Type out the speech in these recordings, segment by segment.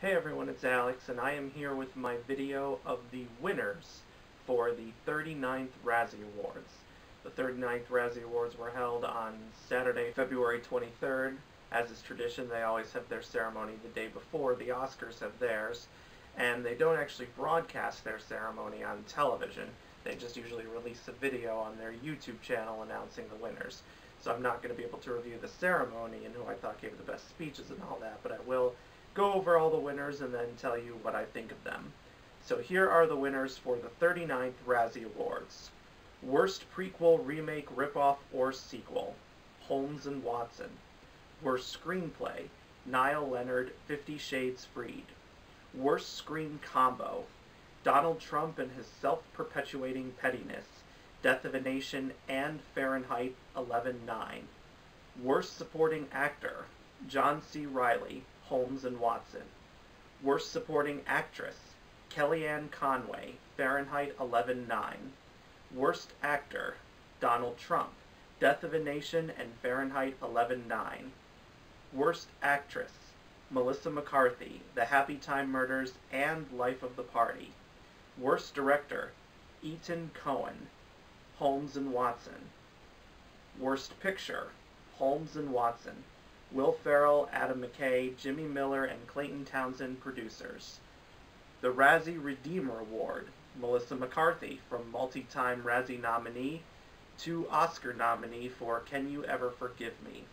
Hey everyone, it's Alex, and I am here with my video of the winners for the 39th Razzie Awards. The 39th Razzie Awards were held on Saturday, February 23rd. As is tradition, they always have their ceremony the day before. The Oscars have theirs, and they don't actually broadcast their ceremony on television. They just usually release a video on their YouTube channel announcing the winners. So I'm not going to be able to review the ceremony and who I thought gave the best speeches and all that, but I will go over all the winners and then tell you what I think of them. So here are the winners for the 39th Razzie Awards. Worst Prequel, Remake, Ripoff, or Sequel, Holmes and Watson. Worst Screenplay, Niall Leonard, 50 Shades Freed. Worst Screen Combo, Donald Trump and his self-perpetuating pettiness, Death of a Nation and Fahrenheit 11/9. Worst Supporting Actor, John C. Reilly, Holmes and Watson. Worst Supporting Actress, Kellyanne Conway, Fahrenheit 11/9. Worst Actor, Donald Trump, Death of a Nation and Fahrenheit 11/9. Worst Actress, Melissa McCarthy, The Happy Time Murders and Life of the Party. Worst Director, Ethan Coen, Holmes and Watson. Worst Picture, Holmes and Watson. Will Ferrell, Adam McKay, Jimmy Miller, and Clayton Townsend producers. The Razzie Redeemer Award, Melissa McCarthy, from multi-time Razzie nominee to Oscar nominee for Can You Ever Forgive Me?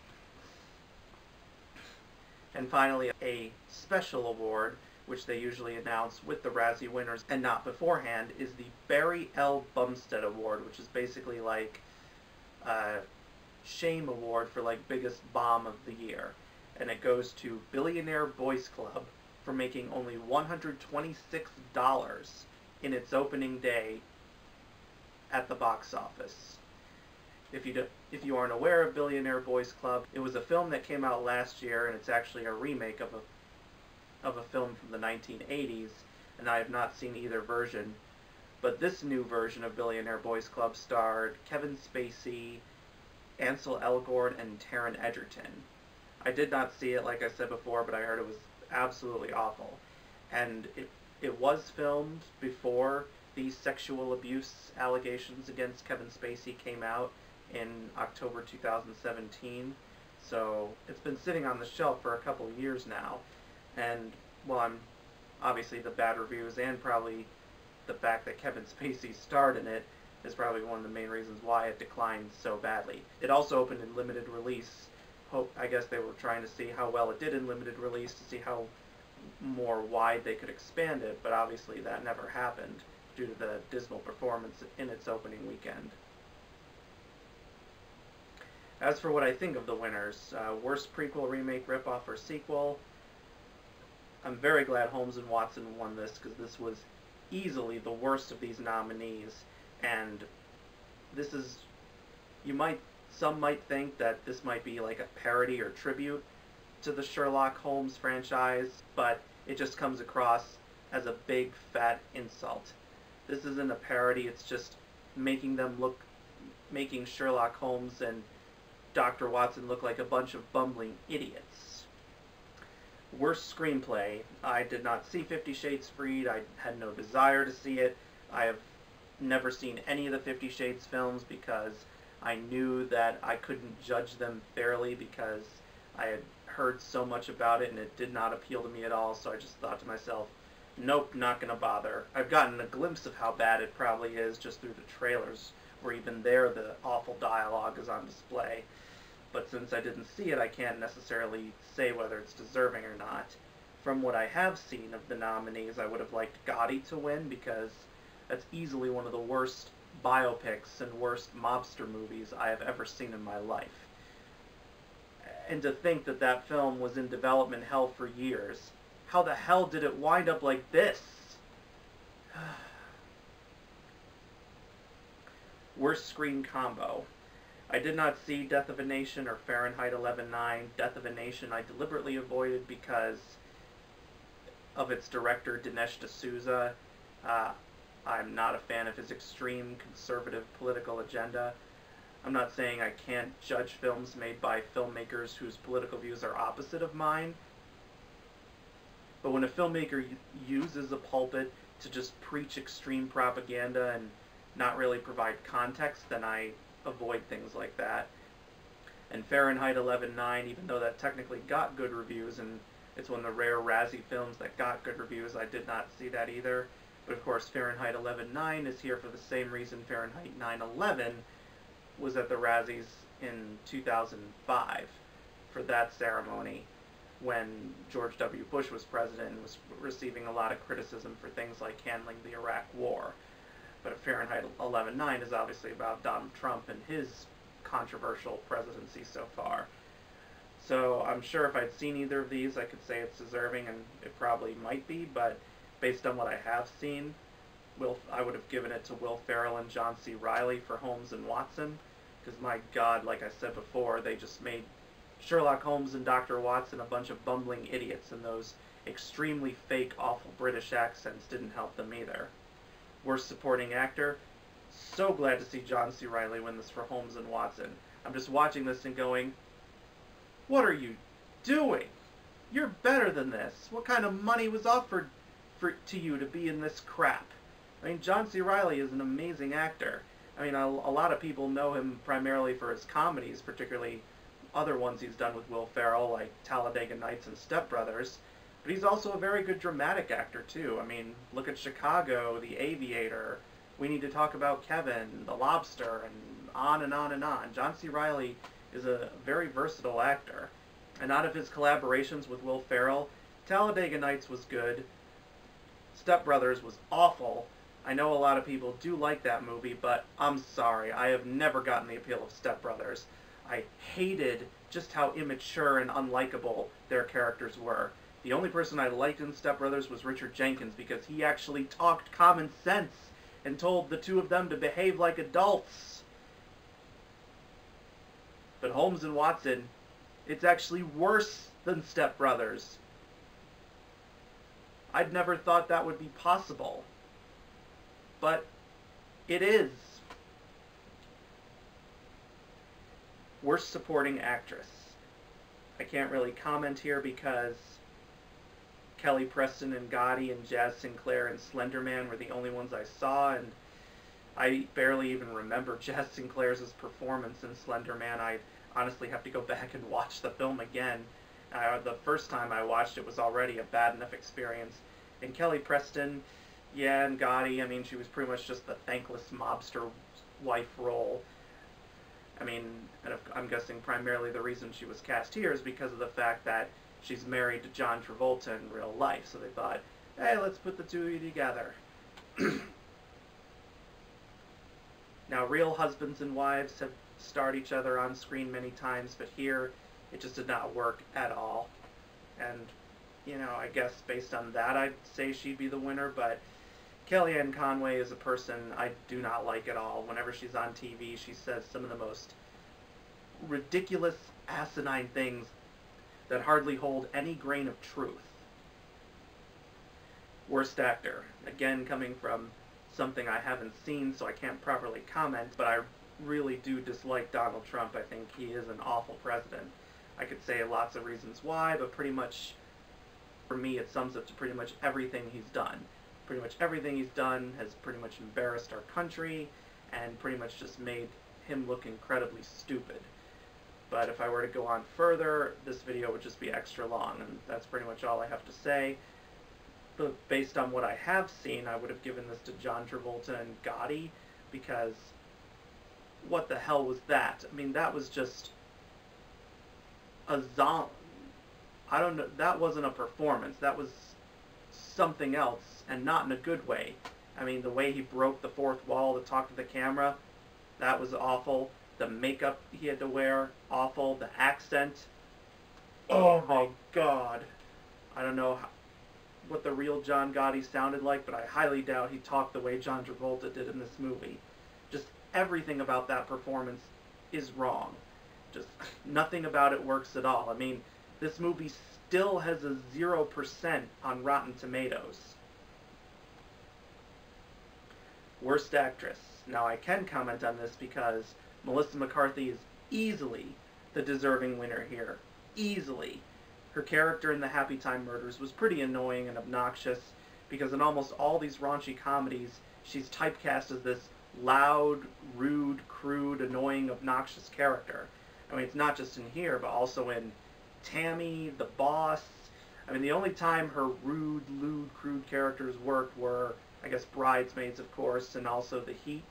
And finally, a special award, which they usually announce with the Razzie winners and not beforehand, is the Barry L. Bumstead Award, which is basically like Shame Award for like biggest bomb of the year, and it goes to Billionaire Boys Club for making only $126 in its opening day at the box office. If you aren't aware of Billionaire Boys Club, it was a film that came out last year, and it's actually a remake of a film from the 1980s, and I have not seen either version. But this new version of Billionaire Boys Club starred Kevin Spacey, Ansel Elgort, and Taron Egerton. I did not see it, like I said before, but I heard it was absolutely awful. And it was filmed before these sexual abuse allegations against Kevin Spacey came out in October 2017. So it's been sitting on the shelf for a couple of years now. And, well, obviously the bad reviews and probably the fact that Kevin Spacey starred in it is probably one of the main reasons why it declined so badly. It also opened in limited release. I guess they were trying to see how well it did in limited release, to see how more wide they could expand it, but obviously that never happened due to the dismal performance in its opening weekend. As for what I think of the winners, worst prequel, remake, ripoff, or sequel, I'm very glad Holmes and Watson won this, because this was easily the worst of these nominees. And this is, some might think that this might be like a parody or tribute to the Sherlock Holmes franchise, but it just comes across as a big fat insult. This isn't a parody, it's just making Sherlock Holmes and Dr. Watson look like a bunch of bumbling idiots. Worst screenplay. I did not see 50 Shades Freed. I had no desire to see it. I have never seen any of the 50 Shades films because I knew that I couldn't judge them fairly because I had heard so much about it and it did not appeal to me at all, so I just thought to myself, nope, not gonna bother. I've gotten a glimpse of how bad it probably is just through the trailers, where even there the awful dialogue is on display. But since I didn't see it, I can't necessarily say whether it's deserving or not. From what I have seen of the nominees, I would have liked Gotti to win, because that's easily one of the worst biopics and worst mobster movies I have ever seen in my life. And to think that that film was in development hell for years. How the hell did it wind up like this? Worst screen combo. I did not see Death of a Nation or Fahrenheit 11/9. Death of a Nation I deliberately avoided because of its director, Dinesh D'Souza. I'm not a fan of his extreme conservative political agenda. I'm not saying I can't judge films made by filmmakers whose political views are opposite of mine, But when a filmmaker uses a pulpit to just preach extreme propaganda and not really provide context, then I avoid things like that. And Fahrenheit 11/9, even though that technically got good reviews, and it's one of the rare Razzie films that got good reviews, I did not see that either. But of course, Fahrenheit 11/9 is here for the same reason Fahrenheit 9/11 was at the Razzies in 2005 for that ceremony, when George W. Bush was president and was receiving a lot of criticism for things like handling the Iraq War. But Fahrenheit 11/9 is obviously about Donald Trump and his controversial presidency so far. So I'm sure if I'd seen either of these, I could say it's deserving, and it probably might be, but based on what I have seen, I would have given it to Will Ferrell and John C. Reilly for Holmes and Watson, because my God, like I said before, they just made Sherlock Holmes and Dr. Watson a bunch of bumbling idiots, and those extremely fake, awful British accents didn't help them either. Worst supporting actor, so glad to see John C. Reilly win this for Holmes and Watson. I'm just watching this and going, what are you doing? You're better than this. What kind of money was offered to you to be in this crap? I mean, John C. Reilly is an amazing actor. I mean, a lot of people know him primarily for his comedies, particularly other ones he's done with Will Ferrell, like Talladega Nights and Step Brothers. But he's also a very good dramatic actor, too. I mean, look at Chicago, The Aviator, We Need to Talk About Kevin, The Lobster, and on and on and on. John C. Reilly is a very versatile actor. And out of his collaborations with Will Ferrell, Talladega Nights was good. Step Brothers was awful. I know a lot of people do like that movie, but I'm sorry, I have never gotten the appeal of Step Brothers. I hated just how immature and unlikable their characters were. The only person I liked in Step Brothers was Richard Jenkins, because he actually talked common sense and told the two of them to behave like adults. But Holmes and Watson, it's actually worse than Step Brothers. I'd never thought that would be possible. But it is. Worst supporting actress. I can't really comment here because Kelly Preston and Gotti and Jazz Sinclair and Slenderman were the only ones I saw, and I barely even remember Jazz Sinclair's performance in Slenderman. I honestly have to go back and watch the film again. The first time I watched it was already a bad enough experience. And Kelly Preston, yeah, and Gotti, I mean, she was pretty much just the thankless mobster wife role. I mean, and I'm guessing primarily the reason she was cast here is because of the fact that she's married to John Travolta in real life. So they thought, hey, let's put the two of you together. Now, real husbands and wives have starred each other on screen many times, but here it just did not work at all. And, you know, I guess based on that, I'd say she'd be the winner, but Kellyanne Conway is a person I do not like at all. Whenever she's on TV, she says some of the most ridiculous, asinine things that hardly hold any grain of truth. Worst actor. Again, coming from something I haven't seen, so I can't properly comment, but I really do dislike Donald Trump. I think he is an awful president. I could say lots of reasons why, but pretty much, for me, it sums up to pretty much everything he's done. Pretty much everything he's done has pretty much embarrassed our country and pretty much just made him look incredibly stupid. But if I were to go on further, this video would just be extra long, and that's pretty much all I have to say. But based on what I have seen, I would have given this to John Travolta and Gotti, because what the hell was that? I mean, that was just a zombie. I don't know, that wasn't a performance. That was something else, and not in a good way. I mean, the way he broke the fourth wall to talk to the camera, that was awful. The makeup he had to wear, awful. The accent, oh my God. I don't know what the real John Gotti sounded like, but I highly doubt he talked the way John Travolta did in this movie. Just everything about that performance is wrong. Just nothing about it works at all. I mean, this movie still has a 0% on Rotten Tomatoes. Worst actress. Now, I can comment on this because Melissa McCarthy is easily the deserving winner here. Easily. her character in The Happy Time Murders was pretty annoying and obnoxious, because in almost all these raunchy comedies, she's typecast as this loud, rude, crude, annoying, obnoxious character. I mean, it's not just in here, but also in Tammy, The Boss. I mean, the only time her rude, lewd, crude characters worked were, I guess, Bridesmaids, of course, and also The Heat.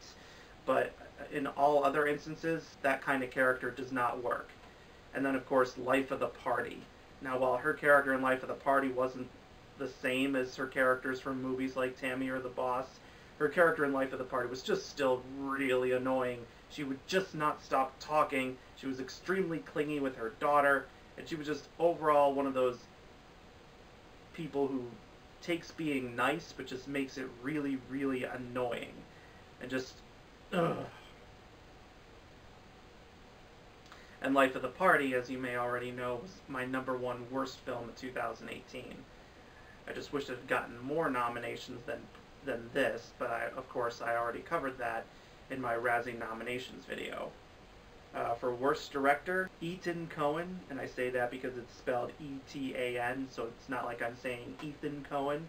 But in all other instances, that kind of character does not work. And then, of course, Life of the Party. Now, while her character in Life of the Party wasn't the same as her characters from movies like Tammy or The Boss, her character in Life of the Party was just still really annoying. She would just not stop talking. She was extremely clingy with her daughter, and she was just overall one of those people who takes being nice but just makes it really, really annoying. And just, ugh. And Life of the Party, as you may already know, was my #1 worst film of 2018. I just wish it had gotten more nominations than this, but of course I already covered that in my Razzie nominations video. For Worst Director, Ethan Coen, and I say that because it's spelled E-T-A-N, so it's not like I'm saying Ethan Coen,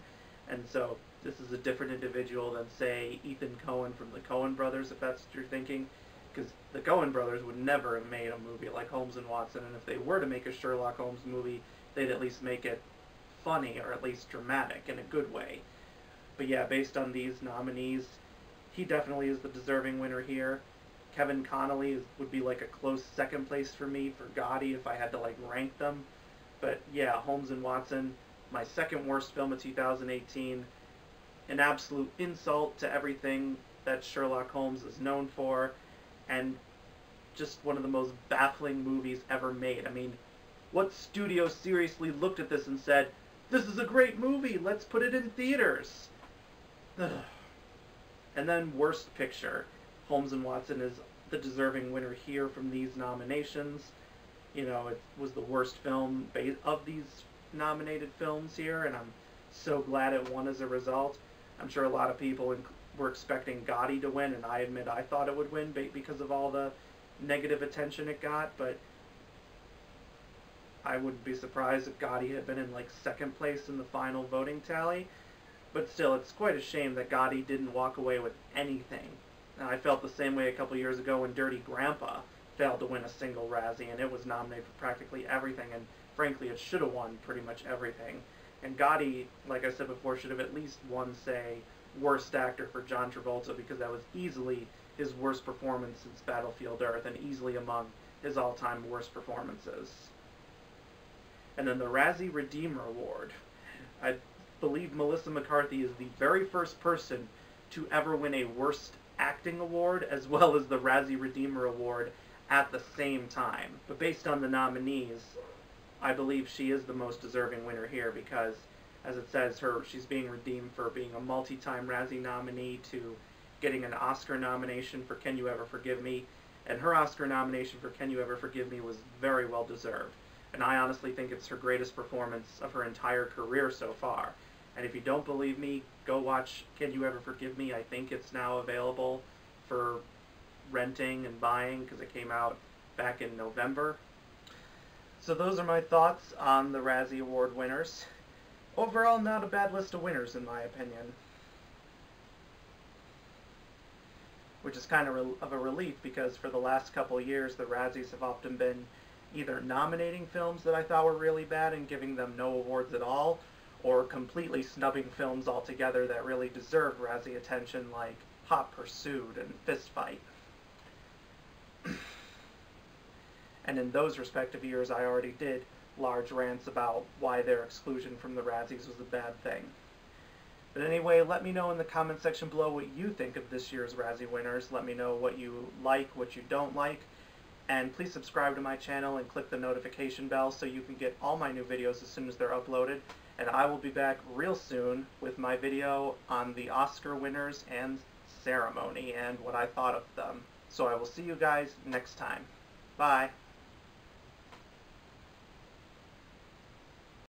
and so this is a different individual than, say, Ethan Coen from the Coen brothers, if that's what you're thinking, because the Coen brothers would never have made a movie like Holmes and Watson, and if they were to make a Sherlock Holmes movie, they'd at least make it funny, or at least dramatic, in a good way. But yeah, based on these nominees, he definitely is the deserving winner here. Kevin Connolly would be like a close second place for me for Gotti if I had to like rank them. But yeah, Holmes and Watson, my second worst film of 2018, an absolute insult to everything that Sherlock Holmes is known for, and just one of the most baffling movies ever made. I mean, what studio seriously looked at this and said, "This is a great movie, let's put it in theaters"? Ugh. And then Worst Picture. Holmes and Watson is the deserving winner here from these nominations. You know, it was the worst film of these nominated films here, and I'm so glad it won as a result. I'm sure a lot of people were expecting Gotti to win, and I admit I thought it would win because of all the negative attention it got, but I wouldn't be surprised if Gotti had been in like second place in the final voting tally. But still, it's quite a shame that Gotti didn't walk away with anything. And I felt the same way a couple years ago when Dirty Grandpa failed to win a single Razzie, and it was nominated for practically everything, and frankly it should have won pretty much everything. And Gotti, like I said before, should have at least won, say, Worst Actor for John Travolta, because that was easily his worst performance since Battlefield Earth, and easily among his all-time worst performances. And then the Razzie Redeemer Award. I believe Melissa McCarthy is the very first person to ever win a Worst Acting Award as well as the Razzie Redeemer Award at the same time. But based on the nominees, I believe she is the most deserving winner here because, as it says, she's being redeemed for being a multi-time Razzie nominee to getting an Oscar nomination for Can You Ever Forgive Me, and her Oscar nomination for Can You Ever Forgive Me was very well deserved. And I honestly think it's her greatest performance of her entire career so far. And if you don't believe me, go watch Can You Ever Forgive Me. I think it's now available for renting and buying because it came out back in November. So those are my thoughts on the Razzie Award winners. Overall, not a bad list of winners in my opinion. Which is kind of a relief because for the last couple of years the Razzies have often been either nominating films that I thought were really bad and giving them no awards at all, or completely snubbing films altogether that really deserve Razzie attention, like Hot Pursuit and Fist Fight. And in those respective years I already did large rants about why their exclusion from the Razzies was a bad thing. But anyway, let me know in the comment section below what you think of this year's Razzie winners. Let me know what you like, what you don't like. And please subscribe to my channel and click the notification bell so you can get all my new videos as soon as they're uploaded. And I will be back real soon with my video on the Oscar winners and ceremony and what I thought of them. So I will see you guys next time. Bye.